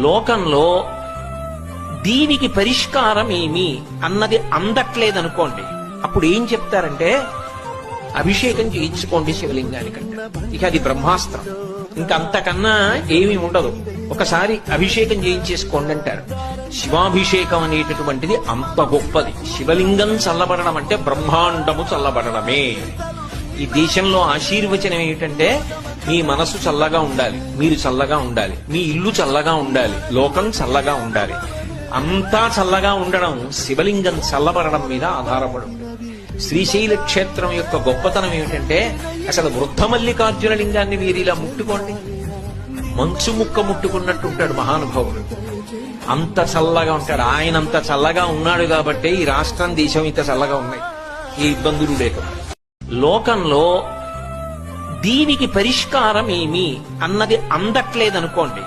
లోకంలో దీనికి పరిష్కారం ఏమి అన్నది అందట్లేదనుకోండి, అప్పుడు ఏం చెప్తారంటే అభిషేకం చేయించుకోండి శివలింగానికంటే. ఇక అది బ్రహ్మాస్త్రం, ఇంకంతకన్నా ఏమీ ఉండదు. ఒకసారి అభిషేకం చేయించేసుకోండి అంటారు. శివాభిషేకం అనేటటువంటిది అంత గొప్పది. శివలింగం చల్లబడడం అంటే బ్రహ్మాండము చల్లబడడమే. ఈ దేశంలో ఆశీర్వచనం ఏమిటంటే మీ మనసు చల్లగా ఉండాలి, మీరు చల్లగా ఉండాలి, మీ ఇల్లు చల్లగా ఉండాలి, లోకం చల్లగా ఉండాలి. అంతా చల్లగా ఉండడం శివలింగం చల్లబడడం మీద ఆధారపడి ఉంటుంది. శ్రీశైల క్షేత్రం యొక్క గొప్పతనం ఏమిటంటే అసలు వృద్ధ మల్లికార్జున లింగాన్ని మీరు ఇలా ముట్టుకోండి, మంచు ముక్క ముట్టుకున్నట్టు ఉంటాడు మహానుభావుడు. అంత చల్లగా ఉంటాడు. ఆయన అంత చల్లగా ఉన్నాడు కాబట్టి ఈ రాష్ట్రం దేశం ఇంత చల్లగా ఉన్నాయి, ఏ ఇబ్బందులు లేకుండా. లోకంలో దీనికి పరిష్కారం ఏమి అన్నది అందట్లేదనుకోండి,